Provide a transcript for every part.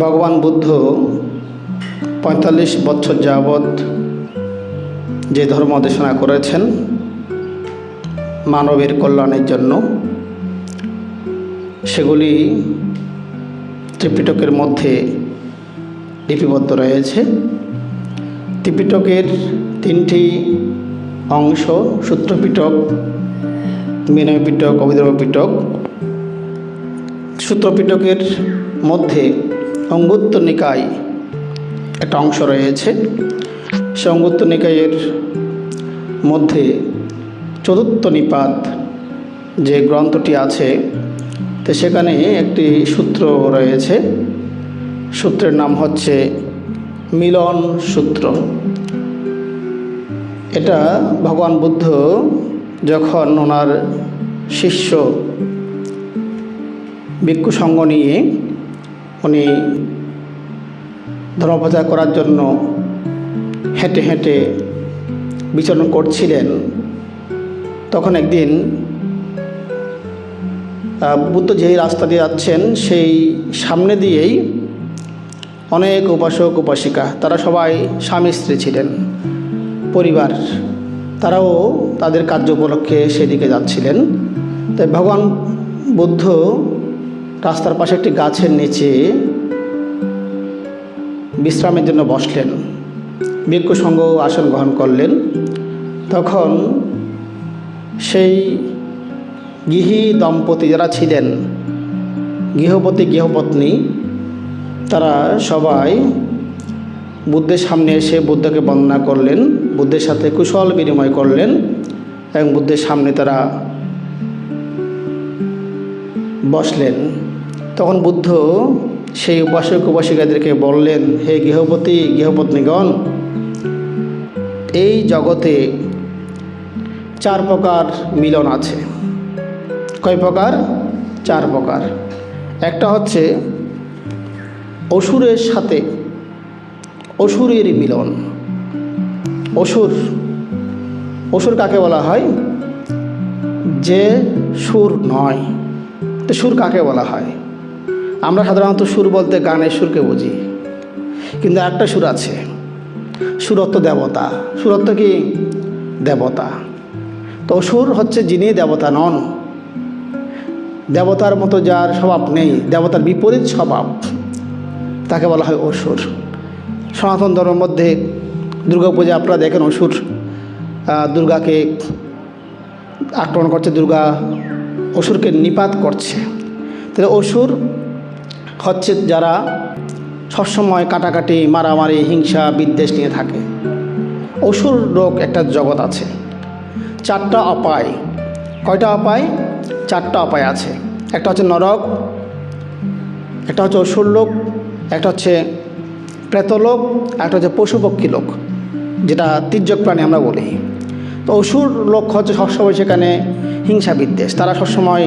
ভগবান বুদ্ধ ৪৫ বছর যাবৎ যে ধর্ম দেশনা করেছেন মানবের কল্যাণের জন্য, সেগুলি ত্রিপিটকের মধ্যে লিপিবদ্ধ রয়েছে। ত্রিপিটকের 3টি অংশ, সূত্রপিটক, বিনয় পিটক, অভিধর্ম পিটক। সূত্রপিটকের মধ্যে অঙ্গুত্তর নিকায় একটা অংশ রয়েছে। সে অঙ্গুত্তর নিকায়ের মধ্যে চতুর্থ নিপাত যে গ্রন্থটি আছে, তো সেখানে একটি সূত্র রয়েছে। সূত্রের নাম হচ্ছে মিলন সূত্র। এটা ভগবান বুদ্ধ যখন ওনার শিষ্য ভিক্ষু সঙ্গ নিয়ে উনি ধর্মপ্রচার করার জন্য হেঁটে হেঁটে বিচরণ করছিলেন, তখন একদিন বুদ্ধ যেই রাস্তা দিয়ে যাচ্ছেন সেই সামনে দিয়েই অনেক উপাসক উপাসিকা, তারা সবাই স্বামী স্ত্রী ছিলেন, পরিবার, তারাও তাদের কার্য উপলক্ষে সেদিকে যাচ্ছিলেন। তাই ভগবান বুদ্ধ রাস্তার পাশে একটি গাছের নিচে বিশ্রামের জন্য বসলেন, ভিক্ষু সঙ্গ আসন গ্রহণ করলেন। তখন সেই গৃহী দম্পতি যারা ছিলেন, গৃহপতি গৃহপত্নী, তারা সবাই বুদ্ধের সামনে এসে বুদ্ধকে বন্দনা করলেন, বুদ্ধের সাথে কুশল বিনিময় করলেন এবং বুদ্ধের সামনে তারা বসলেন। তখন বুদ্ধ সেই উপাসক উপাসিকাদেরকে বললেন, হে গৃহপতি গৃহপত্নীগণ, এই জগতে 4 প্রকার মিলন আছে। কয় প্রকার? 4 প্রকার। একটা হচ্ছে অসুরের সাথে অসুরের মিলন। অসুর কাকে বলা হয়? যে সুর নয়। তো সুর কাকে বলা হয়? আমরা সাধারণত সুর বলতে গানের সুরকে বুঝি, কিন্তু একটা সুর আছে, সুর অর্থ দেবতা। সুর অর্থ কি? দেবতা। তো অসুর হচ্ছে যিনি দেবতা নন, দেবতার মতো যার স্বভাব নেই, দেবতার বিপরীত স্বভাব, তাকে বলা হয় অসুর। সনাতন ধর্মের মধ্যে দুর্গা পূজা আপনারা দেখেন, অসুর দুর্গাকে আক্রমণ করছে, দুর্গা অসুরকে নিপাত করছে। তাহলে অসুর হচ্ছে যারা সবসময় কাটাকাটি, মারামারি, হিংসা, বিদ্বেষ নিয়ে থাকে। অসুর লোক একটা জগৎ আছে। 4টা অপায়। কয়টা অপায়? 4টা অপায় আছে। একটা হচ্ছে নরক, একটা হচ্ছে অসুর লোক, একটা হচ্ছে প্রেতলোক, একটা হচ্ছে পশুপক্ষী লোক, যেটা তির্যক প্রাণী আমরা বলি। তো অসুর লোক হচ্ছে সবসময় সেখানে হিংসা বিদ্বেষ, তারা সবসময়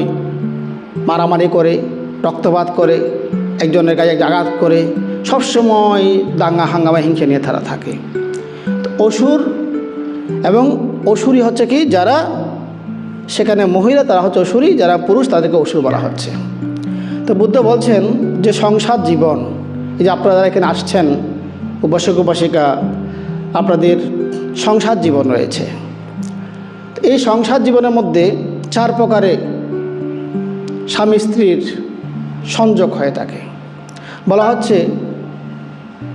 মারামারি করে, রক্তপাত করে, একজনের গায়ে আঘাত করে, সবসময় দাঙ্গা হাঙ্গামা হিংসা নিয়ে তারা থাকে। তো অসুর এবং অসুরী হচ্ছে কি, যারা সেখানে মহিলা তারা হচ্ছে অসুরী, যারা পুরুষ তাদেরকে অসুর বলা হচ্ছে। তো বুদ্ধ বলছেন যে সংসার জীবন, এই যে আপনারা এখানে আসছেন উপাসক উপাসিকা, আপনাদের সংসার জীবন রয়েছে। এই সংসার জীবনের মধ্যে 4 প্রকারে স্বামী স্ত্রীর সংযোগ হয়ে থাকে। বলা হচ্ছে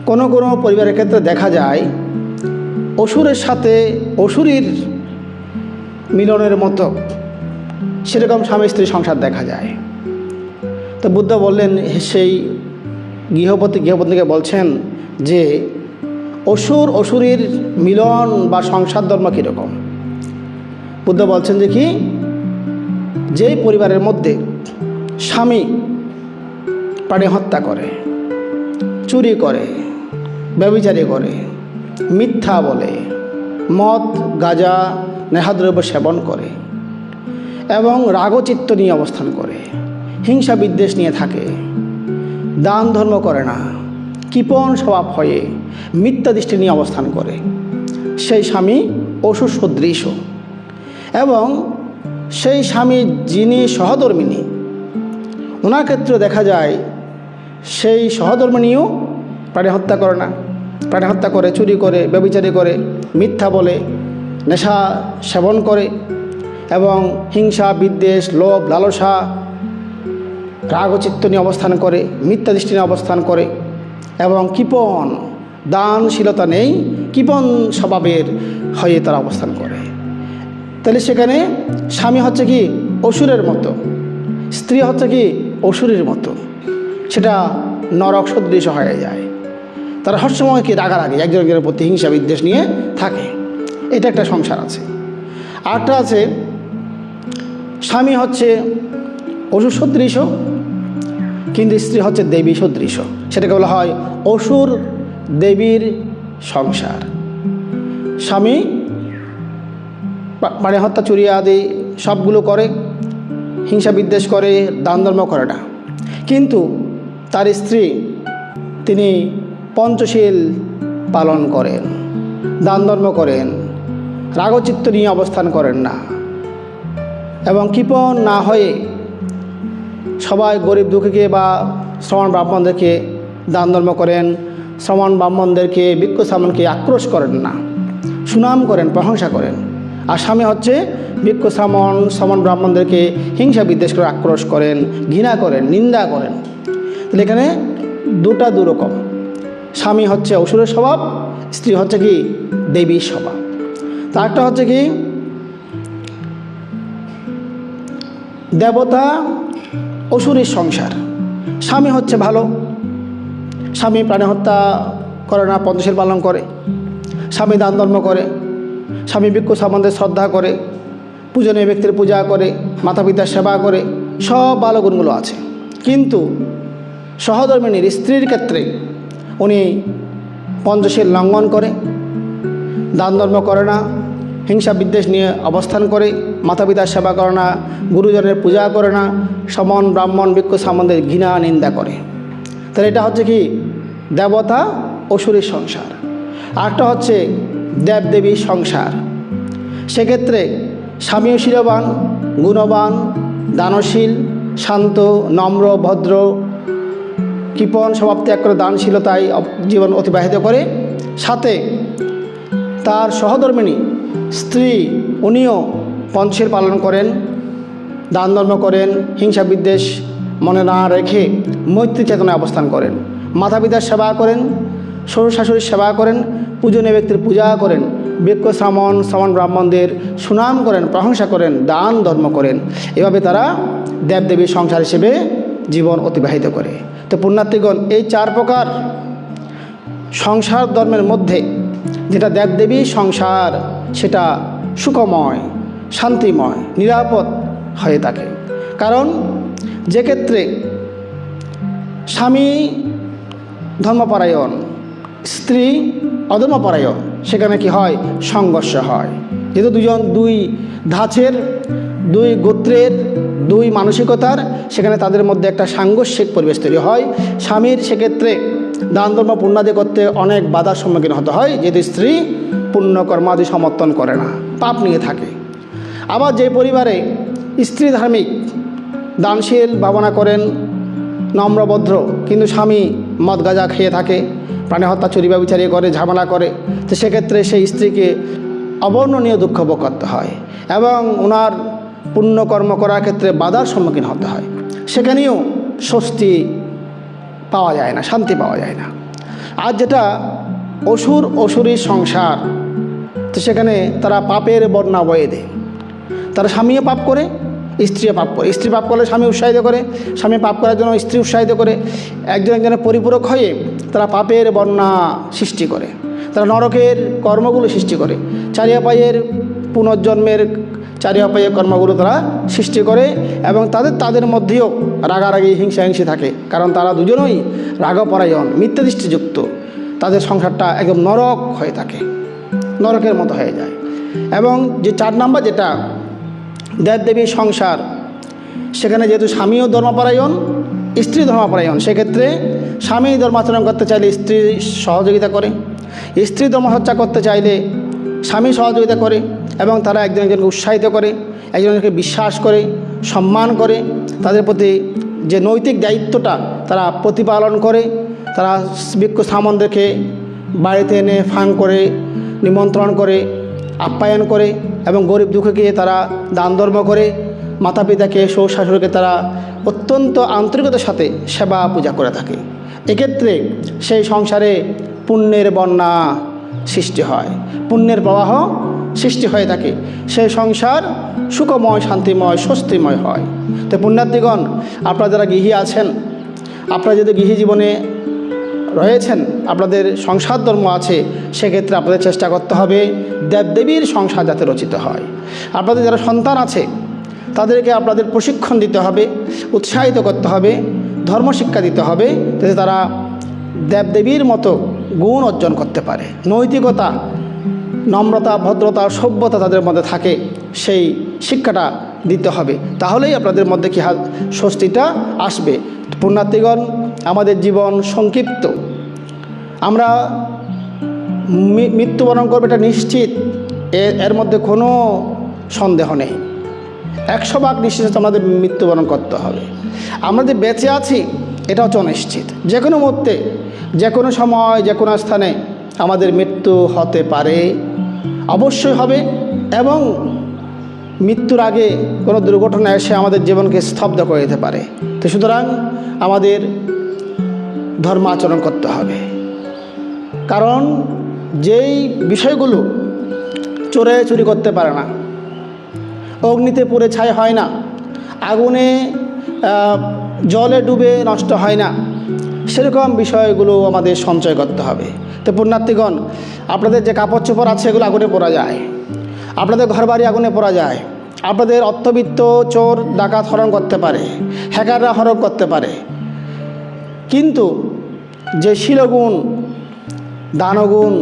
কোনো কোনো পরিবারের ক্ষেত্রে দেখা যায় অসুরের সাথে অসুরীর মিলনের মতো সেরকম স্বামী স্ত্রী সংসার দেখা যায়। তো বুদ্ধ বললেন, সেই গৃহপতি গৃহপত্নীকে বলছেন যে অসুর অসুরীর মিলন বা সংসার ধর্ম কীরকম। বুদ্ধ বলছেন যে কি, যেই পরিবারের মধ্যে স্বামী প্রাণী হত্যা করে, চুরি করে, ব্যভিচারী করে, মিথ্যা বলে, মদ গাঁজা নেশাদ্রব্য সেবন করে এবং রাগচিত্ত নিয়ে অবস্থান করে, হিংসা বিদ্বেষ নিয়ে থাকে, দান ধর্ম করে না, কৃপণ স্বভাব হয়ে মিথ্যা দৃষ্টি নিয়ে অবস্থান করে, সেই স্বামী অসুর সদৃশ। এবং সেই স্বামী যিনি সহধর্মিনী, ওনার ক্ষেত্রে দেখা যায় সেই সহধর্মিণীও প্রাণী হত্যা করে না, প্রাণী হত্যা করে, চুরি করে, ব্যভিচারী করে, মিথ্যা বলে, নেশা সেবন করে এবং হিংসা, বিদ্বেষ, লোভ, লালসা, রাগচিত্ত নিয়ে অবস্থান করে, মিথ্যা দৃষ্টি নিয়ে অবস্থান করে এবং কৃপণ, দানশীলতা নেই, কৃপণ স্বভাবের হয়ে তারা অবস্থান করে। তাহলে সেখানে স্বামী হচ্ছে কি অসুরের মতো, স্ত্রী হচ্ছে কি অসুরের মতো, সেটা নরক সদৃশ হয়ে যায়। তারা সবসময় কি রাগারাগি, একজন একজনের প্রতি হিংসা বিদ্বেষ নিয়ে থাকে। এটা একটা সংসার আছে। আরেকটা আছে, স্বামী হচ্ছে অসুর সদৃশ কিন্তু স্ত্রী হচ্ছে দেবী সদৃশ, সেটাকে বলা হয় অসুর দেবীর সংসার। স্বামী মানে হত্যা, চুরি আদি সবগুলো করে, হিংসা বিদ্বেষ করে, দান ধর্ম করে না, কিন্তু তার স্ত্রী তিনি পঞ্চশীল পালন করেন, দান ধর্ম করেন, রাগচিত্ত নিয়ে অবস্থান করেন না এবং কৃপণ না হয়ে সবাই গরিব দুঃখীকে বা শ্রমণ ব্রাহ্মণদেরকে দান ধর্ম করেন, শ্রমণ ব্রাহ্মণদেরকে, ভিক্ষু শ্রামণকে আক্রোশ করেন না, সুনাম করেন, প্রশংসা করেন। আর স্বামী হচ্ছে ভিক্ষু শ্রমণ ব্রাহ্মণদেরকে হিংসা বিদ্বেষ করে আক্রোশ করেন, ঘৃণা করেন, নিন্দা করেন। তাহলে এখানে দুরকম, স্বামী হচ্ছে অসুরের স্বভাব, স্ত্রী হচ্ছে কি দেবীর স্বভাব। তারটা হচ্ছে কি দেবতা অসুরের সংসার। স্বামী হচ্ছে ভালো, স্বামী প্রাণী হত্যা করে না, পঞ্চশীল পালন করে, স্বামী দান ধর্ম করে, স্বামী ভিক্ষু শ্রামণদের শ্রদ্ধা করে, পূজনীয় ব্যক্তির পূজা করে, মাতা পিতার সেবা করে, সব ভালো গুণগুলো আছে। কিন্তু সহধর্মিণীর স্ত্রীর ক্ষেত্রে উনি পঞ্চশীল লঙ্ঘন করে, দান ধর্ম করে না, হিংসা বিদ্বেষ নিয়ে অবস্থান করে, মাতা পিতার সেবা করে না, গুরুজনের পূজা করে না, সমন ব্রাহ্মণ ভিক্ষু শ্রামণদের ঘৃণা নিন্দা করে। তাহলে এটা হচ্ছে কি দেবতা অসুরের সংসার। আরেকটা হচ্ছে দেবদেবীর সংসার। সেক্ষেত্রে স্বামীও শীলবান, গুণবান, দানশীল, শান্ত, নম্র, ভদ্র, কৃপণ স্বভাব ত্যাগ করে দানশীলতায় জীবন অতিবাহিত করে। সাথে তার সহধর্মিণী স্ত্রী উনিও পঞ্চশীল পালন করেন, দান ধর্ম করেন, হিংসা বিদ্বেষ মনে না রেখে মৈত্রী চেতনায় অবস্থান করেন, মাতা পিতার সেবা করেন, শ্বশুর শাশুড়ির সেবা করেন, পূজনীয় ব্যক্তির পূজা করেন, ভিক্ষু শ্রামণ ব্রাহ্মণদের সুনাম করেন, প্রশংসা করেন, দান ধর্ম করেন। এভাবে তারা দেবদেবীর সংসার হিসেবে জীবন অতিবাহিত করে। তো পুণ্যার্থীগণ, এই 4 প্রকার সংসার ধর্মের মধ্যে যেটা দেবদেবী সংসার, সেটা সুখময়, শান্তিময়, নিরাপদ হয়ে থাকে। কারণ যে ক্ষেত্রে স্বামী ধর্মপরায়ণ, স্ত্রী অধর্মপরায়ণ, সেখানে কি হয় সংঘর্ষ হয়। যেহেতু দুই ধাঁচের, 2 গোত্রের, 2 মানসিকতার, সেখানে তাদের মধ্যে একটা সাংঘর্ষিক পরিবেশ তৈরি হয়। স্বামীর সেক্ষেত্রে দান ধর্ম পুণ্যাদি করতে অনেক বাধার সম্মুখীন হতে হয়, যেহেতু স্ত্রী পুণ্যকর্মাদি সমর্থন করে না, পাপ নিয়ে থাকে। আবার যে পরিবারে স্ত্রী ধার্মিক, দানশীল ভাবনা করেন, নম্রভদ্র, কিন্তু স্বামী মদ গাঁজা খেয়ে থাকে, প্রাণী হত্যা, চুরি ব্যভিচারী করে, ঝামেলা করে, তো সেক্ষেত্রে সেই স্ত্রীকে অবর্ণনীয় দুঃখ ভোগ করতে হয় এবং ওনার পুণ্যকর্ম করার ক্ষেত্রে বাধার সম্মুখীন হতে হয়। সেখানেও স্বস্তি পাওয়া যায় না, শান্তি পাওয়া যায় না। আর যেটা অসুরীর সংসার, তো সেখানে তারা পাপের বন্যা বয়ে দেয়। তারা স্বামীও পাপ করে, স্ত্রীও পাপ করে। স্ত্রী পাপ করলে স্বামী উৎসাহিত করে, স্বামী পাপ করার জন্য স্ত্রী উৎসাহিত করে। একজনের পরিপূরক হয়ে তারা পাপের বন্যা সৃষ্টি করে, তারা নরকের কর্মগুলো সৃষ্টি করে, চারিয়াপায়ের পুনর্জন্মের চারিয়াপায়ের কর্মগুলো তারা সৃষ্টি করে। এবং তাদের মধ্যেও রাগারাগি, হিংসাহিংসি থাকে, কারণ তারা দুজনই রাগপরায়ণ, মিথ্যা দৃষ্টিযুক্ত। তাদের সংসারটা একদম নরক হয়ে থাকে, নরকের মতো হয়ে যায়। এবং যে 4 নম্বর যেটা দেবদেবীর সংসার, সেখানে যেহেতু স্বামীও ধর্মপরায়ণ, স্ত্রী ধর্মপরায়ণ, সেক্ষেত্রে স্বামী ধর্মাচরণ করতে চাইলে স্ত্রী সহযোগিতা করে, স্ত্রী ধর্মচর্চা করতে চাইলে স্বামী সহযোগিতা করে। এবং তারা একজনকে উৎসাহিত করে, একজনকে বিশ্বাস করে, সম্মান করে, তাদের প্রতি যে নৈতিক দায়িত্বটা তারা প্রতিপালন করে। তারা ভিক্ষু সামনদেরকে বাড়িতে এনে ফাং করে, নিমন্ত্রণ করে, আপ্যায়ন করে এবং গরিব দুঃখীকে তারা দান ধর্ম করে। মাতা পিতাকে, শ্বশুর শাশুড়িকে তারা অত্যন্ত আন্তরিকতার সাথে সেবা পূজা করে থাকে। এক্ষেত্রে সেই সংসারে পুণ্যের বন্যা সৃষ্টি হয়, পুণ্যের প্রবাহ সৃষ্টি হয়ে থাকে। সেই সংসার সুখময়, শান্তিময়, স্বস্তিময় হয়। তো পুণ্যার্থীগণ, আপনারা যারা গৃহী আছেন, আপনারা যদি গৃহী জীবনে রয়েছেন, আপনাদের সংসার ধর্ম আছে, সেক্ষেত্রে আপনাদের চেষ্টা করতে হবে দেবদেবীর সংসার যাতে রচিত হয়। আপনাদের যারা সন্তান আছে তাদেরকে আপনাদের প্রশিক্ষণ দিতে হবে, উৎসাহিত করতে হবে, ধর্মশিক্ষা দিতে হবে, যাতে তারা দেবদেবীর মতো গুণ অর্জন করতে পারে। নৈতিকতা, নম্রতা, ভদ্রতা, সভ্যতা তাদের মধ্যে থাকে, সেই শিক্ষাটা দিতে হবে। তাহলেই আপনাদের মধ্যে কি স্বস্তিটা আসবে। পুণ্যার্থীগণ, আমাদের জীবন সংক্ষিপ্ত, আমরা মৃত্যুবরণ করবো এটা নিশ্চিত, এর মধ্যে কোনো সন্দেহ নেই। 100% নিশ্চিত আমাদের মৃত্যুবরণ করতে হবে। আমরা যে বেঁচে আছি এটা হচ্ছে অনিশ্চিত। যে কোনো মুহূর্তে, যে কোনো সময়, যে কোনো স্থানে আমাদের মৃত্যু হতে পারে, অবশ্যই হবে। এবং মৃত্যুর আগে কোনো দুর্ঘটনা এসে আমাদের জীবনকে স্তব্ধ করে দিতে পারে। তো সুতরাং আমাদের ধর্ম আচরণ করতে হবে। কারণ যেই বিষয়গুলো চোরে চুরি করতে পারে না, অগ্নিতে পুড়ে ছাই হয় না, আগুনে জলে ডুবে নষ্ট হয় না, সেরকম বিষয়গুলো আমাদের সঞ্চয় করতে হবে। তো পুণ্যার্থীগণ, আপনাদের যে কাপড় চোপড় আছে এগুলো আগুনে পোড়া যায়, আপনাদের ঘরবাড়ি আগুনে পোড়া যায়, আপনাদের অর্থবিত্ত চোর ডাকাত হরণ করতে পারে, হ্যাকাররা হরণ করতে পারে। কিন্তু যে শিলগুণ, দানগুণ,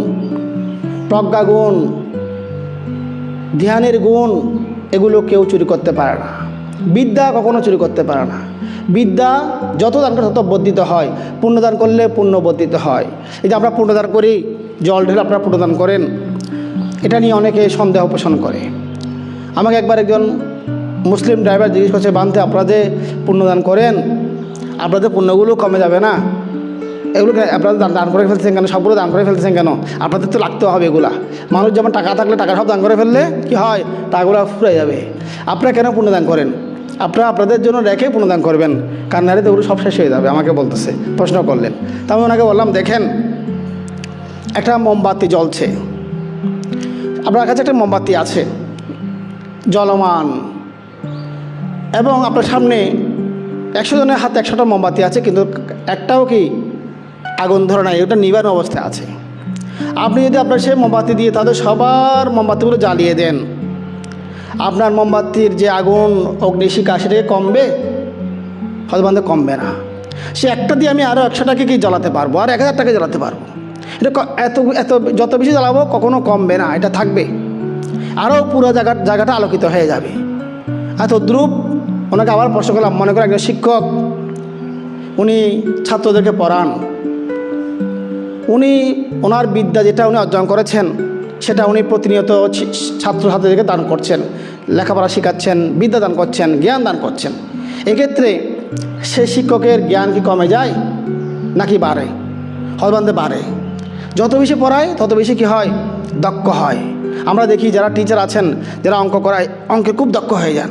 প্রজ্ঞাগুণ, ধ্যানের গুণ, এগুলো কেউ চুরি করতে পারে না। বিদ্যা কখনো চুরি করতে পারে না। বিদ্যা যত দান করে তত বর্ধিত হয়, পুণ্যদান করলে পুণ্য বর্ধিত হয়। এই যে আমরা পুণ্যদান করি, জল ঢেলে আপনারা পুণ্যদান করেন, এটা নিয়ে অনেকে সন্দেহ পোষণ করে। আমাকে একবার একজন মুসলিম ড্রাইভার জিজ্ঞেস করছে, বানতে আপনারা যে পুণ্যদান করেন, আপনাদের পুণ্যগুলো কমে যাবে না? এগুলো আপনারা দান করে ফেলতেছেন কেন? সবগুলো দান করে ফেলতেছেন কেন? আপনাদের তো লাগতে হবে এগুলা। মানুষ যেমন টাকা থাকলে টাকা সব দান করে ফেললে কি হয়, টাকাগুলো ফুরে যাবে। আপনারা কেন পুণ্যদান করেন? আপনারা আপনাদের জন্য রেখে পুণ্যদান করবেন, কান্নারিতে ওগুলো সব শেষ হয়ে যাবে। আমাকে বলতেছে, প্রশ্ন করলেন। তা আমি ওনাকে বললাম, দেখেন, একটা মোমবাতি জ্বলছে, আপনার কাছে একটা মোমবাতি আছে জ্বলমান, এবং আপনার সামনে 100 জনের হাতে 100টা মোমবাতি আছে, কিন্তু একটাও কি আগুন ধরে নাই, ওটা নিবারণ অবস্থায় আছে। আপনি যদি আপনার সেই মোমবাতি দিয়ে তাদের সবার মোমবাতিগুলো জ্বালিয়ে দেন, আপনার মোমবাতির যে আগুন অগ্নিশিখা সেটাকে কমবে? হয়তো কমবে না। সে একটা দিয়ে আমি আরও 100টাকে কি জ্বালাতে পারবো, আর 1000টাকে জ্বালাতে পারবো। এটা এত এত যত বেশি জ্বালাবো কখনো কমবে না, এটা থাকবে, আরও পুরো জায়গাটা আলোকিত হয়ে যাবে। এত দ্রুপ। ওনাকে আবার প্রশ্ন করলাম, মনে করেন একজন শিক্ষক, উনি ছাত্রদেরকে পড়ান, উনি ওনার বিদ্যা যেটা উনি অর্জন করেছেন সেটা উনি প্রতিনিয়ত ছাত্রছাত্রীদেরকে দান করছেন, লেখাপড়া শেখাচ্ছেন, বিদ্যা দান করছেন, জ্ঞান দান করছেন। এক্ষেত্রে সেই শিক্ষকের জ্ঞান কি কমে যায় নাকি বাড়ে? হয়তো বাড়ে। যত বেশি পড়ায় তত বেশি কি হয়, দক্ষ হয়। আমরা দেখি যারা টিচার আছেন, যারা অঙ্ক করায়, অঙ্কে খুব দক্ষ হয়ে যান,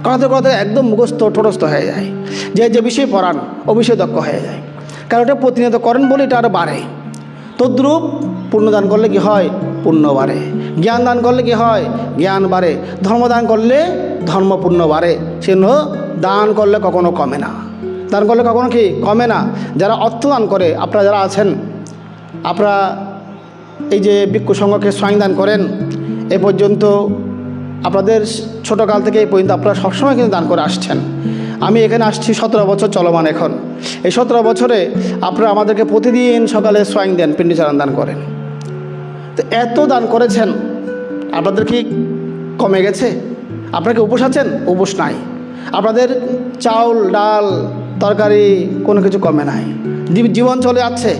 করাতে করাতে একদম মুখস্থ ঠোঁটস্থ হয়ে যায়। যে বিষয়ে পড়ান ও বিষয়ে দক্ষ হয়ে যায়, কারণ ওটা প্রতিনিয়ত করেন বলে এটা আরও বাড়ে। তদ্রূপ পুণ্যদান করলে কি হয়, পুণ্য বাড়ে। জ্ঞান দান করলে কি হয়, জ্ঞান বাড়ে। ধর্মদান করলে ধর্ম পুণ্য বাড়ে। সেজন্য দান করলে কখনো কমে না, দান করলে কখনো কি কমে না। যারা অর্থ দান করে, আপনারা যারা আছেন, আপনারা এই যে ভিক্ষু সংঘকে স্বয়ং দান করেন, এ পর্যন্ত আপনাদের ছোটোকাল থেকে এই পর্যন্ত আপনারা সবসময় কিন্তু দান করে আসছেন। আমি এখানে আসছি 17 বছর চলমান। এখন এই 17 বছরে আপনারা আমাদেরকে প্রতিদিন সকালে স্বয়ং দেন, পিণ্ডি-চারণ দান করেন। তো এত দান করেছেন, আপনাদের কি কমে গেছে? আপনারা কি উপোস আছেন? উপোস নাই। আপনাদের চাউল, ডাল, তরকারি কোনো কিছু কমে নাই, জীবন চলে যাচ্ছে।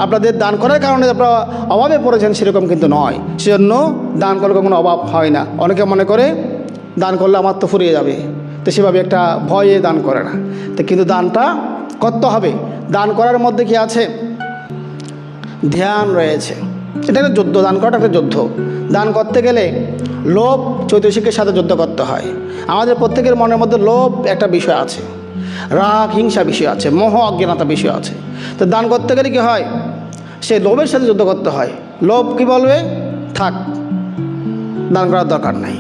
আপনাদের দান করার কারণে আপনারা অভাবে পড়েছেন সেরকম কিন্তু নয়। সেজন্য দান করলে কখনো অভাব হয় না। অনেকে মনে করে দান করলে আমার তো ফুরিয়ে যাবে, তো সেভাবে একটা ভয়ে দান করে না। তো কিন্তু দানটা করতে হবে। দান করার মধ্যে কি আছে? ধ্যান রয়েছে। এটা একটা যুদ্ধ, দান করাটা একটা যুদ্ধ। দান করতে গেলে লোভ চৈতসিকের সাথে যুদ্ধ করতে হয়। আমাদের প্রত্যেকের মনের মধ্যে লোভ একটা বিষয় আছে, রাগ হিংসা বিষয় আছে, মোহ অজ্ঞানতা বিষয় আছে। তো দান করতে গেলে কি হয়? সেই লোভের সাথে যুদ্ধ করতে হয়। লোভ কি বলবে? থাক, দান করার দরকার নাই।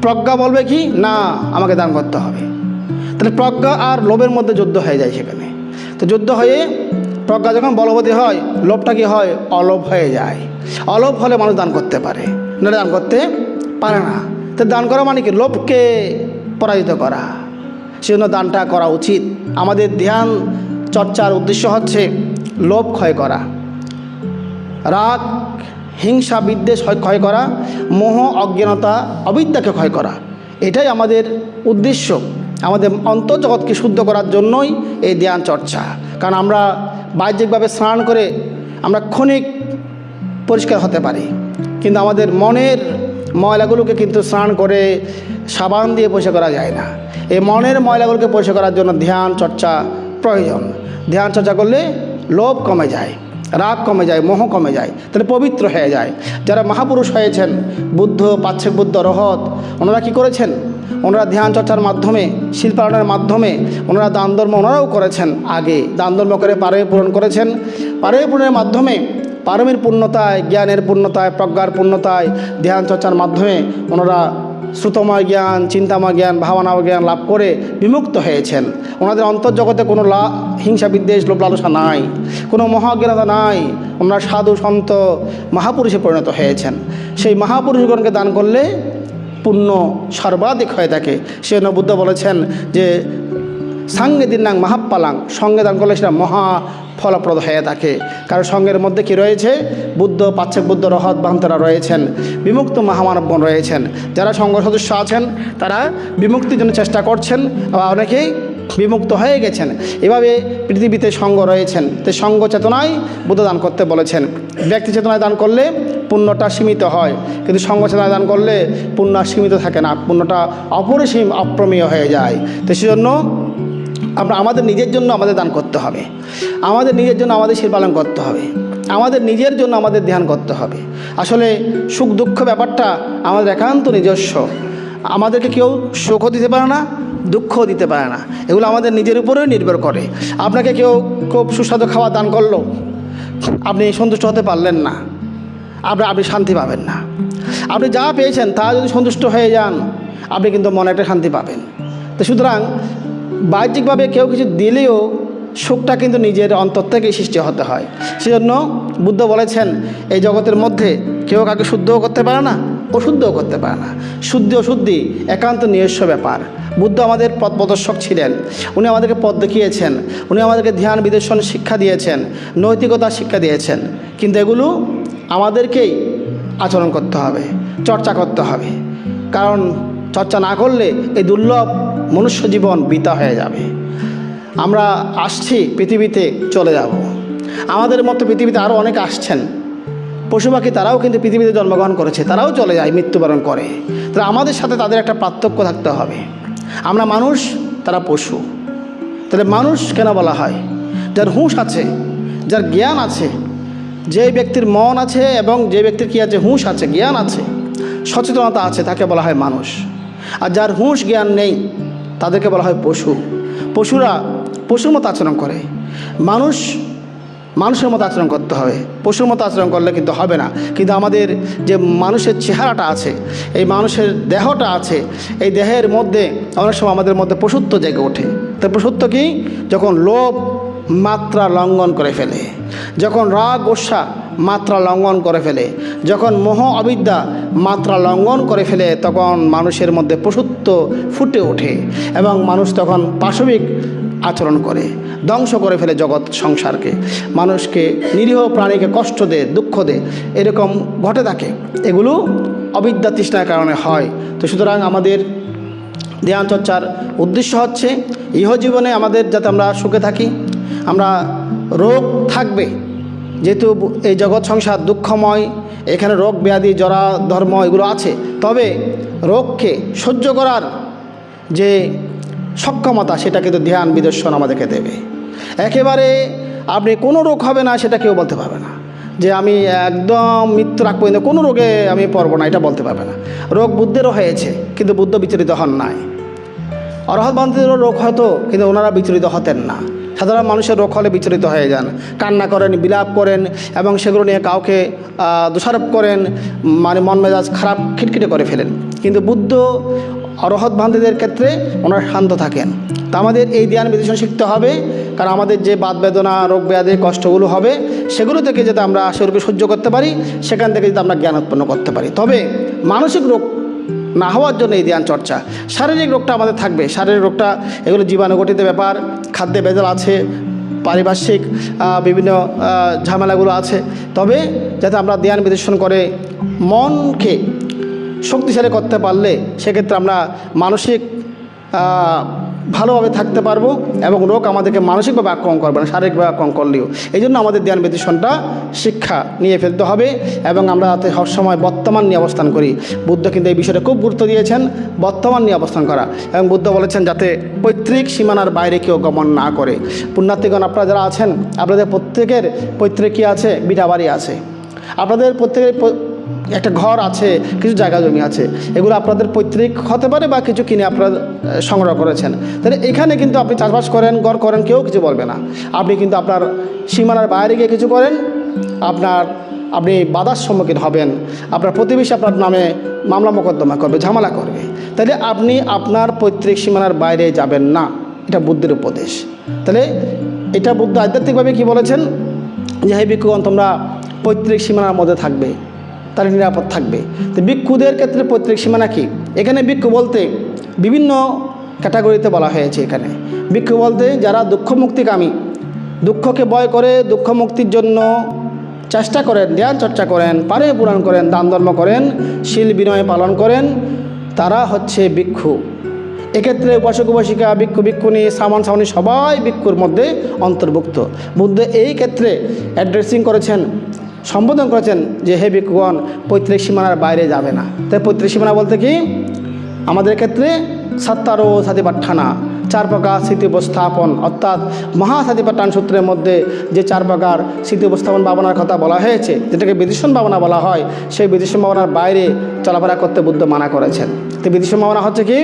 প্রজ্ঞা বলবে কি? না, আমাকে দান করতে হবে। তাহলে প্রজ্ঞা আর লোভের মধ্যে যুদ্ধ হয়ে যায় সেখানে। তো যুদ্ধ হয়ে প্রজ্ঞা যখন বলবতী হয়, লোভটা কি হয়? অলোভ হয়ে যায়। অলোভ হলে মানুষ দান করতে পারে, না দান করতে পারে না। তো দান করা মানে কি? লোভকে পরাজিত করা। সেজন্য দানটা করা উচিত। আমাদের ধ্যান চর্চার উদ্দেশ্য হচ্ছে লোভ ক্ষয় করা, রাগ হিংসা বিদ্বেষ ক্ষয় করা, মোহ অজ্ঞানতা অবিদ্যাকে ক্ষয় করা। এটাই আমাদের উদ্দেশ্য। আমাদের অন্তর্জগৎকে শুদ্ধ করার জন্যই এই ধ্যান চর্চা। কারণ আমরা বাহ্যিকভাবে স্নান করে আমরা ক্ষণিক পরিষ্কার হতে পারি, কিন্তু আমাদের মনের ময়লাগুলোকে কিন্তু স্নান করে সাবান দিয়ে পরিষ্কার করা যায় না। এই মনের ময়লাগুলোকে পরিষ্কার করার জন্য ধ্যান চর্চা প্রয়োজন। ধ্যান চর্চা করলে লোভ কমে যায়, রাগ কমে যায়, মোহ কমে যায়, তাহলে পবিত্র হয়ে যায়। যারা মহাপুরুষ হয়েছেন, বুদ্ধ, পাচ্ছেক বুদ্ধ, রহত, ওনারা কী করেছেন? ওনারা ধ্যান চর্চার মাধ্যমে, শিল্পায়নের মাধ্যমে ওনারা দান ধর্ম ওনারাও করেছেন। আগে দান ধর্ম করে পারমী পূরণ করেছেন। পারমী পূরণের মাধ্যমে, পারমীর পূর্ণতায়, জ্ঞানের পূর্ণতায়, প্রজ্ঞার পূর্ণতায় ধ্যান চর্চার মাধ্যমে ওনারা শ্রুতময় জ্ঞান, চিন্তাময় জ্ঞান, ভাবনাময় জ্ঞান লাভ করে বিমুক্ত হয়েছেন। ওনাদের অন্তর্জগতে কোনো হিংসা বিদ্বেষ লোভ লালসা নাই, কোনো মহাজ্ঞানতা নাই। ওনারা সাধু সন্ত মহাপুরুষে পরিণত হয়েছেন। সেই মহাপুরুষগণকে দান করলে পুণ্য সর্বাধিক হয়ে থাকে। সেজন্য বুদ্ধ বলেছেন যে সাঙ্গে দিনাং মহাপ্পালাং, সঙ্গে দান করলে সেটা মহা ফলপ্রদ হয়ে থাকে। কারণ সঙ্গের মধ্যে কি রয়েছে? বুদ্ধ, পাচ্ছেক বুদ্ধ, রহত, বাহন্তরা রয়েছেন, বিমুক্ত মহামানবগণ রয়েছেন। যারা সঙ্গ সদস্য আছেন তারা বিমুক্তির জন্য চেষ্টা করছেন, আবার অনেকেই বিমুক্ত হয়ে গেছেন। এভাবে পৃথিবীতে সঙ্গ রয়েছেন। তো সঙ্গ চেতনায় বুদ্ধ দান করতে বলেছেন। ব্যক্তি চেতনায় দান করলে পুণ্যটা সীমিত হয়, কিন্তু সঙ্গ চেতনায় দান করলে পুণ্য সীমিত থাকে না, পুণ্যটা অপরিসীম অপ্রমেয় হয়ে যায়। তো সেজন্য আমাদের নিজের জন্য আমাদের দান করতে হবে, আমাদের নিজের জন্য আমাদের শির পালন করতে হবে, আমাদের নিজের জন্য আমাদের ধ্যান করতে হবে। আসলে সুখ দুঃখ ব্যাপারটা আমাদের একান্ত নিজস্ব। আমাদেরকে কেউ সুখও দিতে পারে না, দুঃখও দিতে পারে না। এগুলো আমাদের নিজের উপরেই নির্ভর করে। আপনাকে কেউ খুব সুস্বাদু খাবার দান করলো, আপনি সন্তুষ্ট হতে পারলেন না, আপনি শান্তি পাবেন না। আপনি যা পেয়েছেন তা যদি সন্তুষ্ট হয়ে যান, আপনি কিন্তু মনে একটা শান্তি পাবেন। তো সুতরাং বাহ্যিকভাবে কেউ কিছু দিলেও সুখটা কিন্তু নিজের অন্তর থেকেই সৃষ্টি হতে হয়। সেজন্য বুদ্ধ বলেছেন এই জগতের মধ্যে কেউ কাউকে শুদ্ধও করতে পারে না, অশুদ্ধও করতে পারে না। শুদ্ধি অশুদ্ধি একান্ত নিজস্ব ব্যাপার। বুদ্ধ আমাদের পথ প্রদর্শক ছিলেন, উনি আমাদেরকে পথ দেখিয়েছেন, উনি আমাদেরকে ধ্যান বিদর্শন শিক্ষা দিয়েছেন, নৈতিকতা শিক্ষা দিয়েছেন। কিন্তু এগুলো আমাদেরকেই আচরণ করতে হবে, চর্চা করতে হবে। কারণ চর্চা না করলে এই দুর্লভ মনুষ্য জীবন বৃথা হয়ে যাবে। আমরা আসছি, পৃথিবীতে চলে যাব। আমাদের মতো পৃথিবীতে আরও অনেক আসছেন, পশু পাখি তারাও কিন্তু পৃথিবীতে জন্মগ্রহণ করেছে, তারাও চলে যায়, মৃত্যুবরণ করে। তাহলে আমাদের সাথে তাদের একটা পার্থক্য থাকতে হবে। আমরা মানুষ, তারা পশু। তাহলে মানুষ কেন বলা হয়? যার হুঁশ আছে, যার জ্ঞান আছে, যে ব্যক্তির মন আছে এবং যে ব্যক্তির কী আছে, হুঁশ আছে, জ্ঞান আছে, সচেতনতা আছে, তাকে বলা হয় মানুষ। আর যার হুঁশ জ্ঞান নেই তাদেরকে বলা হয় পশু। পশুরা পশুর মতো আচরণ করে, মানুষের মতো আচরণ করতে হবে। পশুর মতো আচরণ করলে কিন্তু হবে না। কিন্তু আমাদের যে মানুষের চেহারাটা আছে, এই মানুষের দেহটা আছে, এই দেহের মধ্যে অনেক সময় আমাদের মধ্যে পশুত্ব জেগে ওঠে। তো পশুত্ব কি? যখন লোভ মাত্রা লঙ্ঘন করে ফেলে, যখন রাগ গোসা মাত্রা লঙ্ঘন করে ফেলে, যখন মোহ অবিদ্যা মাত্রা লঙ্ঘন করে ফেলে, তখন মানুষের মধ্যে পশুত্ব ফুটে ওঠে এবং মানুষ তখন পাশবিক আচরণ করে, ধ্বংস করে ফেলে জগৎ সংসারকে, মানুষকে, নিরীহ প্রাণীকে কষ্ট দেয়, দুঃখ দেয়, এরকম ঘটে থাকে। এগুলো অবিদ্যা তৃষ্ণার কারণে হয়। তো সুতরাং আমাদের ধ্যান চর্চার উদ্দেশ্য হচ্ছে ইহজীবনে আমাদের যাতে আমরা সুখে থাকি। আমরা রোগ থাকবে, যেহেতু এই জগৎ সংসার দুঃখময়, এখানে রোগ ব্যাধি জরা ধর্ম এগুলো আছে, তবে রোগকে সহ্য করার যে সক্ষমতা, সেটা কিন্তু ধ্যান বিদর্শন আমাদেরকে দেবে। একেবারে আপনি কোনো রোগ হবে না সেটা কেউ বলতে পারবে না, যে আমি একদম মৃত্যু রাখবো কিন্তু কোনো রোগে আমি পড়বো না, এটা বলতে পারবে না। রোগ বুদ্ধেরও হয়েছে, কিন্তু বুদ্ধ বিচলিত হন নাই। অরহৎ বান্ধবদেরও রোগ হতো, কিন্তু ওনারা বিচলিত হতেন না। সাধারণ মানুষের রোগ হলে বিচলিত হয়ে যান, কান্না করেন, বিলাপ করেন এবং সেগুলো নিয়ে কাউকে দোষারোপ করেন, মানে মন মেজাজ খারাপ খিটখিটে করে ফেলেন। কিন্তু বুদ্ধ অরহৎ বান্ধবদের ক্ষেত্রে ওনারা শান্ত থাকেন। তা আমাদের এই ধ্যান বিদর্শন শিখতে হবে, কারণ আমাদের যে বাত বেদনা, রোগ ব্যাধি, কষ্টগুলো হবে, সেগুলো থেকে যাতে আমরা সেগুলোকে সহ্য করতে পারি, সেখান থেকে যাতে আমরা জ্ঞান উৎপন্ন করতে পারি। তবে মানসিক রোগ না হওয়ার জন্য এই ধ্যান চর্চা। শারীরিক রোগটা আমাদের থাকবে, শারীরিক রোগটা এগুলো জীবাণুঘটিত ব্যাপার, খাদ্যে ভেজাল আছে, পারিপার্শ্বিক বিভিন্ন ঝামেলাগুলো আছে। তবে যাতে আমরা ধ্যান বিদর্শন করে মনকে শক্তিশালী করতে পারলে সেক্ষেত্রে আমরা মানসিক ভালোভাবে থাকতে পারবো এবং রোগ আমাদেরকে মানসিকভাবে আক্রমণ করবে না, শারীরিকভাবে আক্রমণ করলেও। এই জন্য আমাদের ধ্যান বিদর্শনটা শিক্ষা নিয়ে ফেলতে হবে এবং আমরা যাতে সবসময় বর্তমান নিয়ে অবস্থান করি। বুদ্ধ কিন্তু এই বিষয়টা খুব গুরুত্ব দিয়েছেন, বর্তমান নিয়ে অবস্থান করা। এবং বুদ্ধ বলেছেন যাতে পৈতৃক সীমানার বাইরে কেউ গমন না করে। পুণ্যার্থীগণ, আপনারা যারা আছেন, আপনাদের প্রত্যেকের পৈতৃক কী আছে? বিটা বাড়ি আছে। আপনাদের প্রত্যেকের একটা ঘর আছে, কিছু জায়গা জমি আছে, এগুলো আপনাদের পৈতৃক হতে পারে বা কিছু কিনে আপনারা সংগ্রহ করেছেন। তাহলে এখানে কিন্তু আপনি চাষবাস করেন, ঘর করেন, কেউ কিছু বলবে না। আপনি কিন্তু আপনার সীমানার বাইরে গিয়ে কিছু করেন, আপনি বাধার সম্মুখীন হবেন। আপনার প্রতিবেশী আপনার নামে মামলা মোকদ্দমা করবে, ঝামেলা করবে। তাহলে আপনি আপনার পৈতৃক সীমানার বাইরে যাবেন না, এটা বুদ্ধের উপদেশ। তাহলে এটা বুদ্ধ আধ্যাত্মিকভাবে কি বলেছেন, যে হে ভিক্ষুগণ, তোমরা পৈতৃক সীমানার মধ্যে থাকবে, তারা নিরাপদ থাকবে। তো ভিক্ষুদের ক্ষেত্রে পৈতৃক সীমানা কি? এখানে ভিক্ষু বলতে বিভিন্ন ক্যাটাগরিতে বলা হয়েছে। এখানে ভিক্ষু বলতে যারা দুঃখ মুক্তিকামী, দুঃখকে ভয় করে দুঃখ মুক্তির জন্য চেষ্টা করেন, ধ্যান চর্চা করেন, পারে পূরণ করেন, দান ধর্ম করেন, শীল বিনয় পালন করেন, তারা হচ্ছে ভিক্ষু। এক্ষেত্রে উপাসক উপাসিকা, ভিক্ষু ভিক্ষুণী, শ্রামণ শ্রামণী সবাই ভিক্ষুর মধ্যে অন্তর্ভুক্ত। বুদ্ধ এই ক্ষেত্রে অ্যাড্রেসিং করেছেন, সম্বোধন করেছেন যে হে ভিক্ষুগণ, পৈতৃক সীমানার বাইরে যাবে না। তাই পৈতৃক সীমানা বলতে কি? আমাদের ক্ষেত্রে সাত্তারো সাতিপাট্ঠানা, 4 প্রকার স্মৃতি উপস্থাপন, অর্থাৎ মহাসাতিপাট্টান সূত্রের মধ্যে যে 4 প্রকার স্মৃতি উপস্থাপন ভাবনার কথা বলা হয়েছে, যেটাকে বিদর্শন ভাবনা বলা হয়, সেই বিদর্শন ভাবনার বাইরে চলাফেরা করতে বুদ্ধ মানা করেছেন। তো বিদর্শন ভাবনা হচ্ছে কি?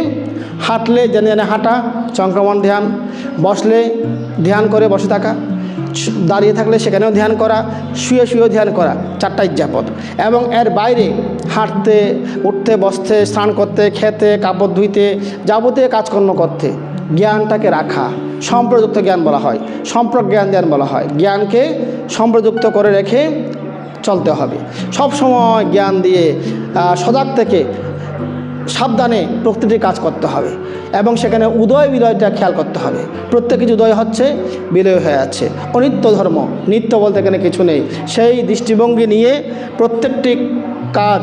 হাঁটলে জেনে জেনে হাঁটা, চঙ্ক্রমণ ধ্যান, বসলে ধ্যান করে বসে থাকা, দাঁড়িয়ে থাকলে সেখানেও ধ্যান করা, শুয়ে শুয়েও ধ্যান করা, 4টা ইজ্জাপদ। এবং এর বাইরে হাঁটতে, উঠতে, বসতে, স্নান করতে, খেতে, কাপড় ধুইতে, যাবতীয় কাজকর্ম করতে জ্ঞানটাকে রাখা, সম্প্রযুক্ত জ্ঞান বলা হয়, সম্প্রজ্ঞান জ্ঞান বলা হয়। জ্ঞানকে সম্প্রযুক্ত করে রেখে চলতে হবে, সব সময় জ্ঞান দিয়ে সজাগ থেকে সাবধানে প্রকৃতির কাজ করতে হবে এবং সেখানে উদয় বিলয়টা খেয়াল করতে হবে। প্রত্যেক কিছু উদয় হচ্ছে, বিলয় হয়ে যাচ্ছে। অনিত্য ধর্ম, নিত্য বলতে এখানে কিছু নেই। সেই দৃষ্টিভঙ্গি নিয়ে প্রত্যেকটি কাজ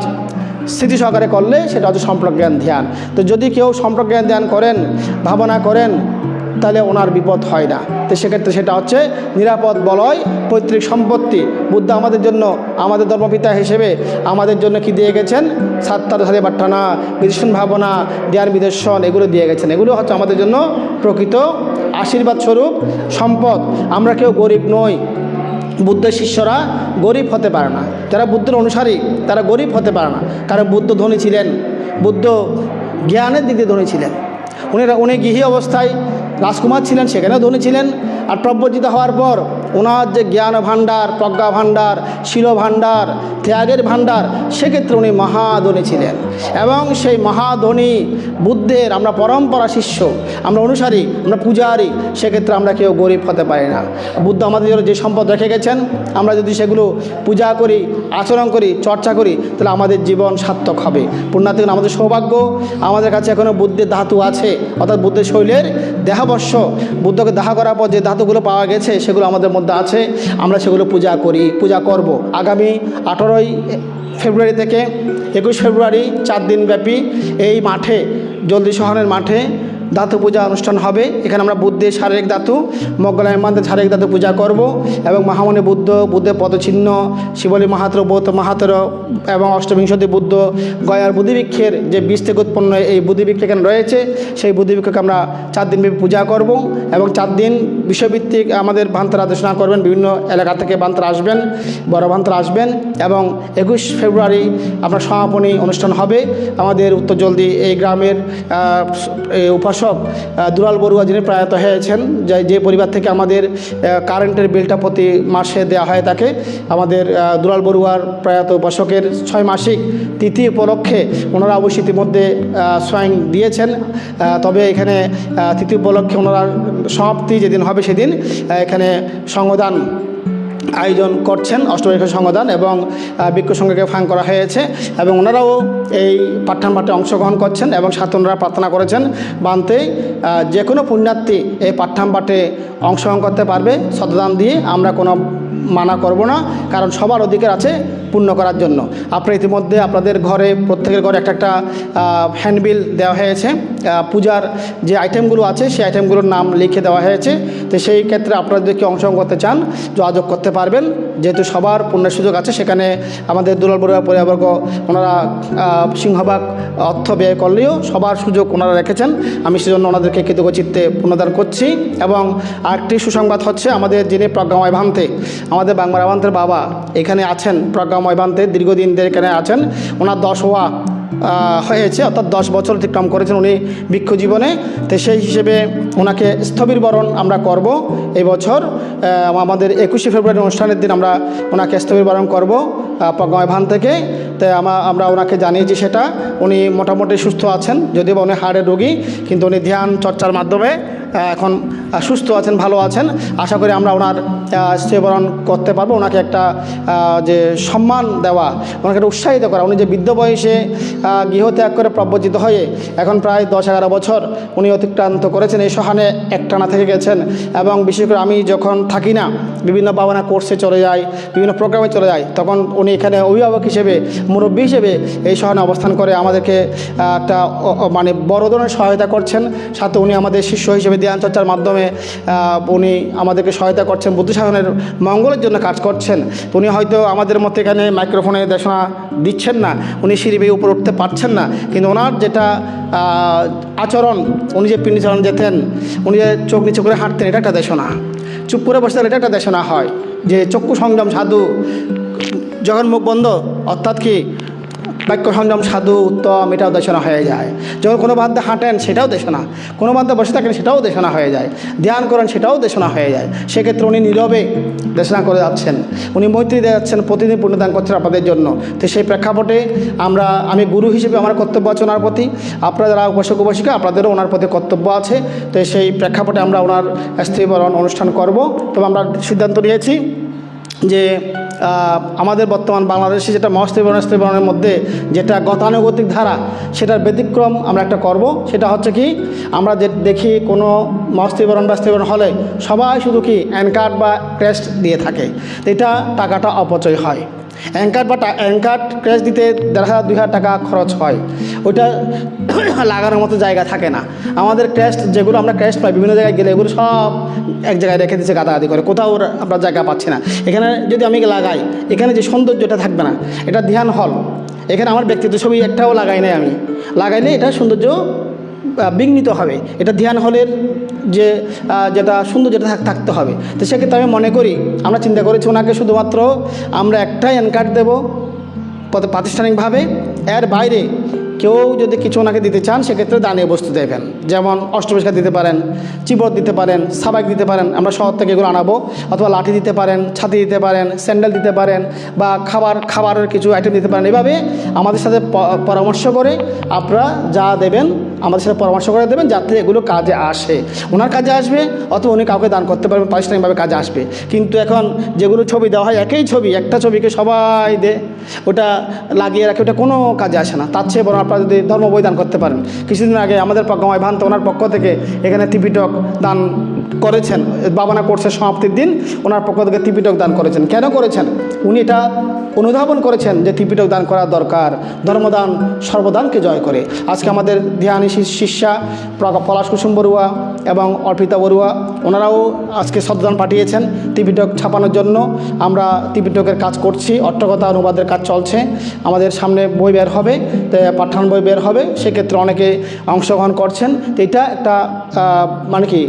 স্থিতি সহকারে করলে সেটা হচ্ছে সম্প্রজ্ঞান ধ্যান। তো যদি কেউ সম্প্রজ্ঞান ধ্যান করেন, ভাবনা করেন, তাহলে ওনার বিপদ হয় না। তো সেক্ষেত্রে সেটা হচ্ছে নিরাপদ বলয়, পৈতৃক সম্পত্তি। বুদ্ধ আমাদের জন্য, আমাদের ধর্মপিতা হিসেবে আমাদের জন্য কি দিয়ে গেছেন? সাত্তার সাতিপাট্ঠানা, বিদর্শন ভাবনা, ধ্যান বিদর্শন, এগুলো দিয়ে গেছেন। এগুলো হচ্ছে আমাদের জন্য প্রকৃত আশীর্বাদ স্বরূপ সম্পদ। আমরা কেউ গরিব নই। বুদ্ধের শিষ্যরা গরিব হতে পারে না, যারা বুদ্ধের অনুসারী তারা গরিব হতে পারে না, কারণ বুদ্ধ ধনী ছিলেন। বুদ্ধ জ্ঞানের দিক দিয়ে ধনী ছিলেন। উনি গৃহী অবস্থায় রাজকুমার ছিলেন, সেখানেও ধনী ছিলেন। আর প্রব্রজিত হওয়ার পর ওনার যে জ্ঞান ভাণ্ডার, প্রজ্ঞা ভাণ্ডার, শিল ভাণ্ডার, ত্যাগের ভাণ্ডার, সেক্ষেত্রে উনি মহাধনী ছিলেন। এবং সেই মহাধনী বুদ্ধের আমরা পরম্পরা শিষ্য, আমরা অনুসারী, আমরা পূজারী, সেক্ষেত্রে আমরা কেউ গরিব হতে পারি না। বুদ্ধ আমাদের জন্য যে সম্পদ রেখে গেছেন, আমরা যদি সেগুলো পূজা করি, আচরণ করি, চর্চা করি, তাহলে আমাদের জীবন সার্থক হবে। পুণ্যার্থীগণ, আমাদের সৌভাগ্য, আমাদের কাছে এখনও বুদ্ধের ধাতু আছে, অর্থাৎ বুদ্ধের শৈলের দেহাবর্ষ, বুদ্ধকে দাহ করার পর যে ধাতুগুলো পাওয়া গেছে সেগুলো আমাদের মধ্যে আছে। আমরা সেগুলো পূজা করি, পূজা করব। আগামী 18ই ফেব্রুয়ারি থেকে 21 ফেব্রুয়ারি 4 দিন ব্যাপী এই মাঠে, জলদি শহরের মাঠে ধাতু পূজা অনুষ্ঠান হবে। এখানে আমরা বুদ্ধের শারীরিক ধাতু, মঙ্গলায়মানদের শারীরিক ধাতু পূজা করব এবং মহামণি বুদ্ধের পদচিহ্ন, শিবলী মাহাত্র, বৌদ্ধ মাহাত্র এবং অষ্টবিংশতি বুদ্ধ, গয়ার বুদ্ধিবৃক্ষের যে বীজ থেকে উৎপন্ন এই বুদ্ধিবৃক্ষ এখানে রয়েছে, সেই বুদ্ধিবৃক্ষকে আমরা 4 দিন ব্যাপী পূজা করব এবং 4 দিন বিষয়ভিত্তিক আমাদের ভান্তারা আলোচনা করবেন। বিভিন্ন এলাকা থেকে ভান্তারা আসবেন, বড় ভান্তারা আসবেন এবং 21 ফেব্রুয়ারি আপনার সমাপনী অনুষ্ঠান হবে। আমাদের উত্তর জলদি এই গ্রামের উপাসক দুলাল বড়ুয়া, যিনি প্রয়াত হয়েছেন, যে পরিবার থেকে আমাদের কারেন্টের বিলটা প্রতি মাসে দেওয়া হয় তাকে, আমাদের দুলাল বড়ুয়ার প্রয়াত উপাসকের 6 মাসিক তিথি উপলক্ষে ওনারা অবশ্যই ইতিমধ্যে স্বয়ং দিয়েছেন। তবে এখানে তিথি উপলক্ষে ওনারা সমাপ্তি যেদিন হবে সেদিন এখানে সংগদান আয়োজন করছেন, অষ্টবিংশ সংগদান এবং ভিক্ষু সংঘকে ফাঁক করা হয়েছে এবং ওনারাও এই পাঠ্যান পাঠে অংশগ্রহণ করছেন এবং সাথে ওনারা প্রার্থনা করেছেন বানতে যে কোনো পুণ্যার্থী এই পাঠ্যান পাঠে অংশগ্রহণ করতে পারবে শ্রদ্ধাদান দিয়ে। আমরা কোনো মানা করব না, কারণ সবার অধিকার আছে পূর্ণ করার জন্য। আপনারা ইতিমধ্যে আপনাদের ঘরে, প্রত্যেকের ঘরে একটা হ্যান্ডবিল দেওয়া হয়েছে, পূজার যে আইটেমগুলো আছে সেই আইটেমগুলোর নাম লিখে দেওয়া হয়েছে। তো সেই ক্ষেত্রে আপনারা যদি কেউ অংশগ্রহণ করতে চান যোগাযোগ করতে পারবেন, যেহেতু সবার পূর্ণের সুযোগ আছে। সেখানে আমাদের দুলাল বড়ুয়া পরিবারবর্গ ওনারা সিংহভাগ অর্থ ব্যয় করলেও সবার সুযোগ ওনারা রেখেছেন। আমি সেজন্য ওনাদেরকে কৃতজ্ঞচিত্তে পুনর্দান করছি। এবং আরেকটি সুসংবাদ হচ্ছে, আমাদের যিনি প্রজ্ঞাময় ভান্তে, আমাদের বাংলা ভান্তের বাবা এখানে আছেন, প্রজ্ঞাময় ভান্তে দীর্ঘদিন ধরে এখানে আছেন। ওনার 10 হওয়া হয়েছে, অর্থাৎ 10 বছর অতিক্রম করেছেন উনি ভিক্ষু জীবনে। তো সেই হিসেবে ওনাকে স্থবির বরণ আমরা করব এই বছর। আমাদের 21 ফেব্রুয়ারি অনুষ্ঠানের দিন আমরা ওনাকে স্থবির বরণ করব প্রজ্ঞাময় ভান থেকে। তো আমরা ওনাকে জানিয়েছি সেটা। উনি মোটামুটি সুস্থ আছেন, যদিও উনি হাড়ের রোগী, কিন্তু উনি ধ্যান চর্চার মাধ্যমে এখন সুস্থ আছেন, ভালো আছেন। আশা করি আমরা ওনার স্থিরবরণ করতে পারবো। ওনাকে একটা যে সম্মান দেওয়া, ওনাকে একটা উৎসাহিত করা। উনি যে বৃদ্ধ বয়সে গৃহত্যাগ করে প্রব্রজিত হয়ে এখন প্রায় 10-11 বছর উনি অতিক্রান্ত করেছেন, এই সহানে একটানা থেকে গেছেন। এবং বিশেষ করে আমি যখন থাকি না, বিভিন্ন বাবানা কোর্সে চলে যাই, বিভিন্ন প্রোগ্রামে চলে যাই, তখন উনি এখানে অভিভাবক হিসেবে, মুরব্বী হিসেবে এই সহানে অবস্থান করে আমাদেরকে একটা মানে বড় ধরনের সহায়তা করছেন। সাথে উনি আমাদের শিষ্য হিসেবে ধ্যান চর্চার মাধ্যমে উনি আমাদেরকে সহায়তা করছেন, বুদ্ধ শাসনের মঙ্গলের জন্য কাজ করছেন। উনি হয়তো আমাদের মতো এখানে মাইক্রোফোনে দেশনা দিচ্ছেন না, উনি সিঁড়ি বেয়ে উপরে উঠতে পারছেন না, কিন্তু ওনার যেটা আচরণ, উনি যে পিণ্ডিচারণ যেতেন, উনি যে চোখ নিচু করে হাঁটতেন, এটা একটা দেশনা। চুপ করে বসতেন, এটা একটা দেশনা হয়। যে চক্ষু সংযম সাধু, যখন মুখ বন্ধ, অর্থাৎ কি বাক্য সংযম সাধু উত্তম, এটাও দেশনা হয়ে যায়। যখন কোনো বাধ্যে হাঁটেন সেটাও দেশনা, কোনো বাধ্যে বসে থাকেন সেটাও দেশনা হয়ে যায়, ধ্যান করেন সেটাও দেশনা হয়ে যায়। সেক্ষেত্রে উনি নীরবে দেশনা করে যাচ্ছেন, উনি মৈত্রী দিয়ে যাচ্ছেন, প্রতিদিন পুণ্যদান করছেন আপনাদের জন্য। তো সেই প্রেক্ষাপটে আমি গুরু হিসেবে আমার কর্তব্য আছে ওনার প্রতি, আপনারা যারা উপাসক উপাসিকা আপনাদেরও ওনার প্রতি কর্তব্য আছে। তো সেই প্রেক্ষাপটে আমরা ওনার স্থিরবরণ অনুষ্ঠান করব। তবে আমরা সিদ্ধান্ত নিয়েছি যে আমাদের বর্তমান বাংলাদেশে যেটা মহাস্থিরবরণের মধ্যে যেটা গতানুগতিক ধারা, সেটার ব্যতিক্রম আমরা একটা করব। সেটা হচ্ছে কি, আমরা যে দেখি কোনো মহাস্থিরবরণ বা স্থিরবরণ হলে সবাই শুধু কি অ্যানকার্ড বা ক্রেস্ট দিয়ে থাকে, এটা টাকাটা অপচয় হয়। অ্যাঙ্কার ক্রেস্ট দিতে 1,500-2,000 টাকা খরচ হয়, ওইটা লাগানোর মতো জায়গা থাকে না। আমাদের ক্রেস্ট যেগুলো আমরা ক্রেস্ট পাই বিভিন্ন জায়গায় গেলে, এগুলো সব এক জায়গায় রেখে দিচ্ছে গাদাগাদি করে, কোথাও আমরা জায়গা পাচ্ছি না। এখানে যদি আমি লাগাই, এখানে যে সৌন্দর্যটা থাকবে না। এটা ধ্যান হল, এখানে আমার ব্যক্তিগত ছবি একটাও লাগাই নাই আমি, লাগাইলে এটা সৌন্দর্য বিঘ্নিত হবে। এটা ধ্যান হলের যেটা সুন্দর যেটা থাকতে হবে। তো সেক্ষেত্রে আমি মনে করি, আমরা চিন্তা করেছি ওনাকে শুধুমাত্র আমরা একটাই অ্যানকার্ড দেবো প্রাতিষ্ঠানিকভাবে। এর বাইরে কেউ যদি কিছু ওনাকে দিতে চান সেক্ষেত্রে দানীয় বস্তু দেবেন, যেমন অষ্টপরিষ্কার দিতে পারেন, চিবর দিতে পারেন, সাবাক দিতে পারেন, আমরা শহর থেকে এগুলো আনাবো। অথবা লাঠি দিতে পারেন, ছাতি দিতে পারেন, স্যান্ডেল দিতে পারেন, বা খাবারের কিছু আইটেম দিতে পারেন। এভাবে আমাদের সাথে পরামর্শ করে আপনারা যা দেবেন আমাদের সাথে পরামর্শ করে দেবেন, যাতে এগুলো কাজে আসে, ওনার কাজে আসবে, অথবা উনি কাউকে দান করতে পারবেন, পারিশ্রমিকভাবে কাজে আসবে। কিন্তু এখন যেগুলো ছবি দেওয়া হয়, একই ছবি, একটা ছবিকে সবাই ওটা লাগিয়ে রাখে, ওটা কোনো কাজে আসে না। তার চেয়ে বরং আপনারা যদি ধর্ম বই দান করতে পারেন। কিছুদিন আগে আমাদের পক্ষময় ভান্ত ওনার পক্ষ থেকে এখানে ত্রিপিটক দান করেছেন, বাবানা কোর্সের সমাপ্তির দিন ওনার পক্ষ থেকে ত্রিপিটক দান করেছেন। কেন করেছেন? উনি এটা অনুধাবন করেছেন যে ত্রিপিটক দান করা দরকার, ধর্মদান সর্বদানকে জয় করে। আজকে আমাদের ধ্যানী শিষ্যা পলাশ কুসুম বড়ুয়া এবং অর্পিতা বড়ুয়া ওনারাও আজকে শ্রদ্ধাদান পাঠিয়েছেন ত্রিপিটক ছাপানোর জন্য। আমরা ত্রিপিটকের কাজ করছি, অট্টকথা অনুবাদের কাজ চলছে, আমাদের সামনে বই বের হবে, পাঠান বই বের হবে, সেক্ষেত্রে অনেকে অংশগ্রহণ করছেন। তো এটা একটা মানে কি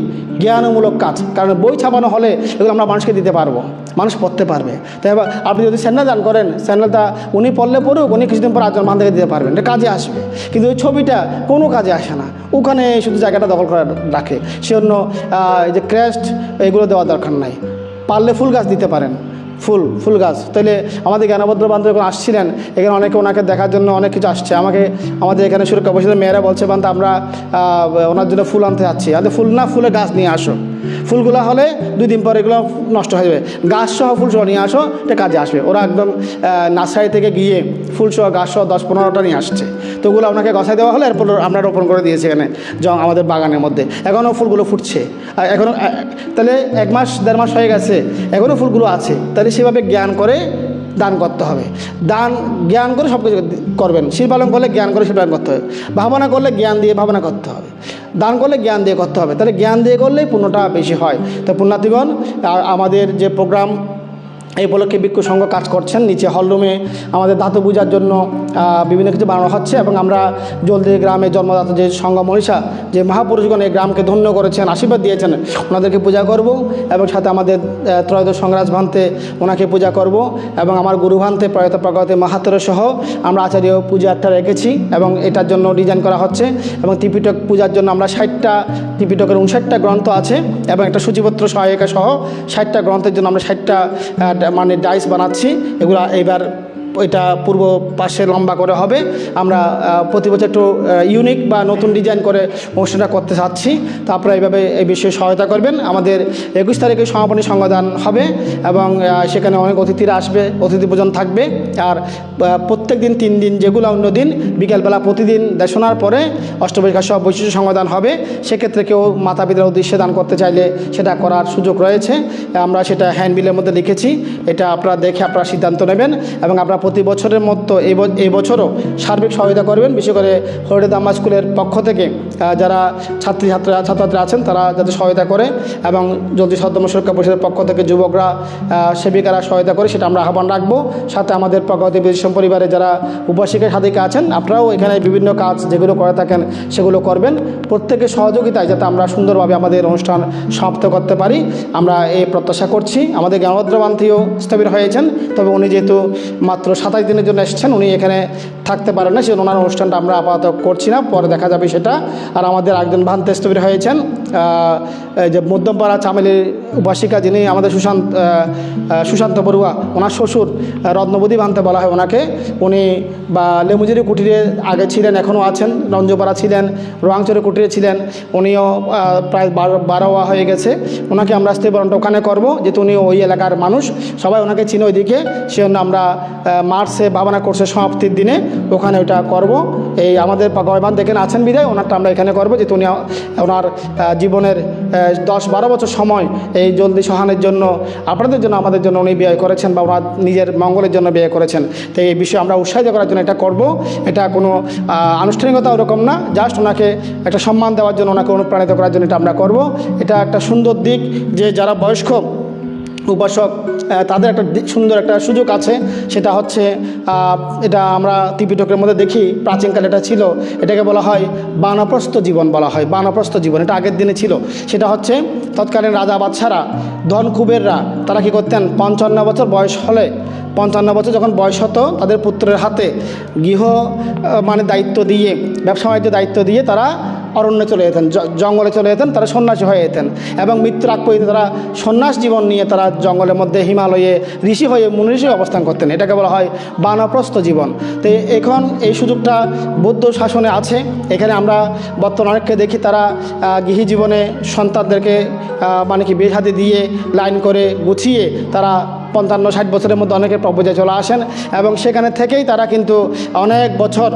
জ্ঞানমূলক কাজ, কারণ বই ছাপানো হলে এগুলো আমরা মানুষকে দিতে পারবো, মানুষ পড়তে পারবে। তাই এবার আপনি যদি স্যান্ডেল দান করেন, স্যান্ডেলটা উনি পড়লে পড়ুক, উনি কিছুদিন পর আরেকজন বান্ধবকে দিতে পারবেন, এটা কাজে আসবে। কিন্তু ওই ছবিটা কোনো কাজে আসে না, ওখানে শুধু জায়গাটা দখল করে রাখে। সেজন্য এই যে ক্রেস্ট এগুলো দেওয়ার দরকার নাই, পারলে ফুল গাছ দিতে পারেন, ফুল গাছ। তাহলে আমাদের জ্ঞানভদ্র বান্ধব যখন আসছিলেন এখানে অনেকে ওনাকে দেখার জন্য অনেক কিছু আসছে। আমাদের এখানে সুরক্ষা পরিষদের মেয়েরা বলছে বান্ধব আমরা ওনার জন্য ফুল আনতে যাচ্ছি। আমাদের ফুল না, ফুলের গাছ নিয়ে আসো, ফুলগুলো হলে 2 দিন পর এগুলো নষ্ট হয়ে যাবে, গাছ সহ ফুল সহ নিয়ে আসো, এটা কাজে আসবে। ওরা একদম নার্সারি থেকে গিয়ে ফুল সহ গাছ সহ 10-15টা নিয়ে আসছে। তো ওগুলো আপনাকে গছায় দেওয়া হলে এরপর আমরা রোপণ করে দিয়েছি এখানে আমাদের বাগানের মধ্যে। এখনও ফুলগুলো ফুটছে, এখনও তাহলে 1 মাস 1.5 মাস হয়ে গেছে, এখনও ফুলগুলো আছে। তাহলে সেভাবে জ্ঞান করে দান করতে হবে। জ্ঞান করে সব কিছু করবেন। শিল্পালন করলে জ্ঞান করে শিল্পালন করতে হবে, ভাবনা করলে জ্ঞান দিয়ে ভাবনা করতে হবে, দান করলে জ্ঞান দিয়ে করতে হবে। তাহলে জ্ঞান দিয়ে করলেই পুণ্যটা বেশি হয়। তো পুণ্যার্থীগণ, আমাদের যে প্রোগ্রাম এই উপলক্ষে ভিক্ষু সংঘ কাজ করছেন, নিচে হলরুমে আমাদের ধাতু পূজার জন্য বিভিন্ন কিছু বানানো হচ্ছে। এবং আমরা জলদি গ্রামে জন্মদাতা যে সংঘ মনীষা, যে মহাপুরুষগণ এই গ্রামকে ধন্য করেছেন, আশীর্বাদ দিয়েছেন, ওনাদেরকে পূজা করব। এবং সাথে আমাদের ত্রয়োদশ সংরাজ ভান্তে ওনাকে পূজা করব। এবং আমার গুরু ভান্তে প্রয়াত প্রগতি মাহাত্র সহ আমরা আচার্য পূজাটা রেখেছি এবং এটার জন্য ডিজাইন করা হচ্ছে। এবং ত্রিপিটক পূজার জন্য আমরা 60টা, ত্রিপিটকের 59টা গ্রন্থ আছে এবং একটা সূচিপত্র সহায়িকা সহ 60টা গ্রন্থের জন্য আমরা 60টা মানে ডাইস বানাচ্ছি। এগুলো এইবার ওইটা পূর্ব পাশে লম্বা করে হবে। আমরা প্রতি বছর একটু ইউনিক বা নতুন ডিজাইন করে অনুষ্ঠানটা করতে চাচ্ছি। তো আপনারা এইভাবে এই বিষয়ে সহায়তা করবেন। আমাদের 21 তারিখে সমাপনী সংগদান হবে এবং সেখানে অনেক অতিথিরা আসবে, অতিথি ভোজন থাকবে। আর প্রত্যেক দিন 3 দিন, যেগুলো অন্য দিন বিকেলবেলা প্রতিদিন দেশনার পরে অষ্টপরীক্ষা সহ বৈশিষ্ট্য সংগদান হবে। সেক্ষেত্রে কেউ মাতা পিতার উদ্দেশ্যে দান করতে চাইলে সেটা করার সুযোগ রয়েছে। আমরা সেটা হ্যান্ডবিলের মধ্যে লিখেছি, এটা আপনারা দেখে আপনারা সিদ্ধান্ত নেবেন। এবং আপনারা প্রতি বছরের মতো এই বছরও সার্বিক সহায়তা করবেন। বিশেষ করে হরিদাম্মা স্কুলের পক্ষ থেকে যারা ছাত্রছাত্রী আছেন তারা যাতে সহায়তা করে, এবং জলদি সদ্যম সুরক্ষা পরিষদের পক্ষ থেকে যুবকরা, সেবিকারা সহায়তা করে, সেটা আমরা আহ্বান রাখবো। সাথে আমাদের প্রগতি বিশ্বম পরিবারে যারা উপাসিকা সাধিকা আছেন, আপনারাও এখানে বিভিন্ন কাজ যেগুলো করে থাকেন সেগুলো করবেন। প্রত্যেকের সহযোগিতায় যাতে আমরা সুন্দরভাবে আমাদের অনুষ্ঠান সমাপ্ত করতে পারি, আমরা এই প্রত্যাশা করছি। আমাদের জ্ঞানভদ্র বান্তিও স্থবির হয়েছেন, তবে উনি যেহেতু মাত্র 27 দিনের জন্য এসেছেন, উনি এখানে থাকতে পারেন না, সেজন্য ওনার অনুষ্ঠানটা আমরা আপাতত করছি না, পরে দেখা যাবে সেটা। আর আমাদের একজন ভান্তে স্থবির হয়েছেন, যে মধ্যমপাড়া চামেলির উপাসিকা, যিনি আমাদের সুশান্ত বড়ুয়া, ওনার শ্বশুর রত্নবতী ভান্তে বলা হয় ওনাকে। উনি বা লেমুজুরি কুটিরে আগে ছিলেন, এখনও আছেন, রঞ্জপাড়া ছিলেন, রোয়াংচরে কুটিরে ছিলেন। উনিও প্রায় 12 হয়ে গেছে। ওনাকে আমরা স্থিরবরণটা ওখানে করবো, যেহেতু উনি ওই এলাকার মানুষ, সবাই ওনাকে চিনে ওইদিকে। সেজন্য আমরা মার্চে ভাবনা কোর্সের সমাপ্তির দিনে ওখানে ওইটা করব। এই আমাদের গয়বান দেখেন আছেন বিদায়, ওনারটা আমরা এখানে করবো, যেহেতু উনি ওনার জীবনের 10-12 বছর সময় এই জলদি সহানের জন্য, আপনাদের জন্য, আমাদের জন্য উনি ব্যয় করেছেন, বা ওনার নিজের মঙ্গলের জন্য ব্যয় করেছেন। তো এই বিষয়ে আমরা উৎসাহিত করার জন্য এটা করব। এটা কোনো আনুষ্ঠানিকতা ওরকম না, জাস্ট ওনাকে একটা সম্মান দেওয়ার জন্য, ওনাকে অনুপ্রাণিত করার জন্য এটা আমরা করব। এটা একটা সুন্দর দিক যে যারা বয়স্ক উপাসক তাদের একটা সুন্দর একটা সুযোগ আছে, সেটা হচ্ছে এটা আমরা ত্রিপিটকের মধ্যে দেখি, প্রাচীনকালে এটা ছিল, এটাকে বলা হয় বানপ্রস্থ জীবন বলা হয়। বানপ্রস্থ জীবন এটা আগের দিনে ছিল। সেটা হচ্ছে তৎকালীন রাজা বাদশারা, ধন কুবেররা, তারা কী করতেন, 55 বছর বয়স হলে, 55 বছর যখন বয়স হতো, তাদের পুত্রের হাতে গৃহ মানে দায়িত্ব দিয়ে, ব্যবসা বাণিজ্য দায়িত্ব দিয়ে তারা অরণ্যে চলে যেতেন, জঙ্গলে চলে যেতেন, তারা সন্ন্যাসী হয়ে যেতেন। এবং মৃত্যুর আগ পর্যন্ত তারা সন্ন্যাস জীবন নিয়ে তারা জঙ্গলের মধ্যে হিমালয়ে ঋষি হয়ে মুনি অবস্থান করতেন। এটাকে বলা হয় বানপ্রস্থ জীবন। তো এখন এই সুযোগটা বৌদ্ধ শাসনে আছে। এখানে আমরা বর্তমানে অনেককে দেখি, তারা গৃহী জীবনে সন্তানদেরকে মানে কি বিয়ে শাদী দিয়ে লাইন করে গুছিয়ে তারা 55-60 বছরের মধ্যে অনেকে প্রপোজে চলে আসেন এবং সেখানে থেকেই তারা কিন্তু অনেক বছর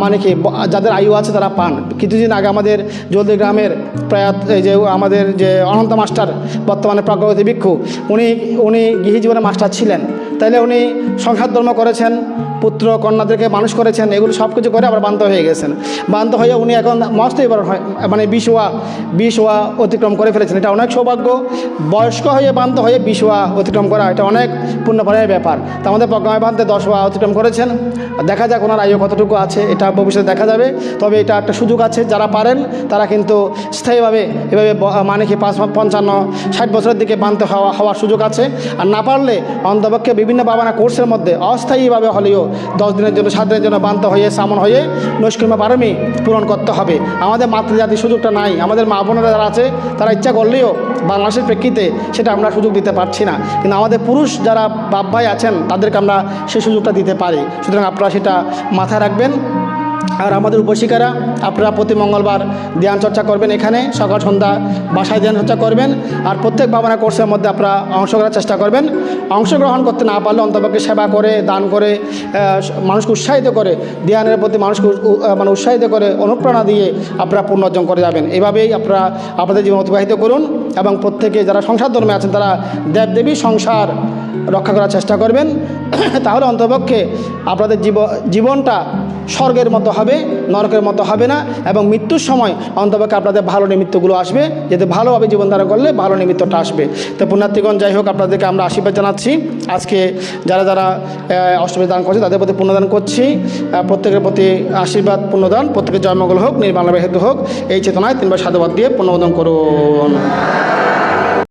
মানে কি যাদের আয়ু আছে তারা পান। কিছুদিন আগে আমাদের জলদি গ্রামের প্রয়াত এই যে আমাদের যে অনন্ত মাস্টার বর্তমানে প্রজ্ঞাবতী ভিক্ষু, উনি গৃহী জীবনে মাস্টার ছিলেন, তাইলে উনি সংসার ধর্ম করেছেন, পুত্র কন্যাদেরকে মানুষ করেছেন, এগুলো সব কিছু করে আবার বান্ত হয়ে গেছেন। বান্ত হয়ে উনি এখন মস্ত এবার মানে 20 ওয়া অতিক্রম করে ফেলেছেন। এটা অনেক সৌভাগ্য। বয়স্ক হয়ে বান্ত হয়ে 20 ওয়া অতিক্রম করা এটা অনেক পুণ্যফলের ব্যাপার। তো আমাদের প্রজ্ঞাময় বান্তে 10 ওয়া অতিক্রম করেছেন। দেখা যাক ওনার আয়ু কতটুকু আছে, এটা ভবিষ্যতে দেখা যাবে। তবে এটা একটা সুযোগ আছে, যারা পারেন তারা কিন্তু স্থায়ীভাবে এভাবে মানে কি 55-60 বছরের দিকে বান্ত হওয়ার সুযোগ আছে। আর না পারলে অন্তপক্ষে বিভিন্ন বাবানা কোর্সের মধ্যে অস্থায়ীভাবে হলেও 10 দিনের জন্য 7 দিনের জন্য বান্ত হয়ে সামন হয়ে নৈষ্কর্ম্য পারমী পূরণ করতে হবে। আমাদের মাতৃজাতির সুযোগটা নাই। আমাদের মা বোনেরা যারা আছে তারা ইচ্ছা করলেও বাংলাদেশের প্রেক্ষিতে সেটা আমরা সুযোগ দিতে পারছি না, কিন্তু আমাদের পুরুষ যারা বাপ ভাই আছেন তাদেরকে আমরা সেই সুযোগটা দিতে পারি। সুতরাং আপনারা সেটা মাথায় রাখবেন। আর আমাদের উপশিকারা আপনারা প্রতি মঙ্গলবার ধ্যান চর্চা করবেন, এখানে সকাল সন্ধ্যা বাসায় ধ্যান চর্চা করবেন। আর প্রত্যেক বাবানা কোর্সের মধ্যে আপনারা অংশগ্রহণের চেষ্টা করবেন। অংশগ্রহণ করতে না পারলে অন্তপক্ষে সেবা করে, দান করে, মানুষকে উৎসাহিত করে, ধ্যানের প্রতি মানুষকে মানে উৎসাহিত করে, অনুপ্রেরণা দিয়ে আপনারা পূর্ণ অর্জন করে যাবেন। এভাবেই আপনারা আপনাদের জীবন অতিবাহিত করুন এবং প্রত্যেকে যারা সংসার ধর্মে আছেন তারা দেবদেবী সংসার রক্ষা করার চেষ্টা করবেন। তাহলে অন্তপক্ষে আপনাদের জীবনটা স্বর্গের মতো হবে, নরকের মতো হবে না। এবং মৃত্যুর সময় অন্তপক্ষে আপনাদের ভালো নিমিত্তগুলো আসবে, যাতে ভালোভাবে জীবন ধারণ করলে ভালো নিমিত্তটা আসবে। তো পুণ্যার্থীগণ, যাই হোক, আপনাদেরকে আমরা আশীর্বাদ জানাচ্ছি। আজকে যারা যারা অষ্টমী দান করছে তাদের প্রতি পুণ্যদান করছি। প্রত্যেকের প্রতি আশীর্বাদ পুণ্যদান, প্রত্যেকের জয়মঙ্গল হোক, নির্বাণ লাভের হেতু হোক, এই চেতনায় 3বার সাধুবাদ দিয়ে পুণ্যবোধন করুন।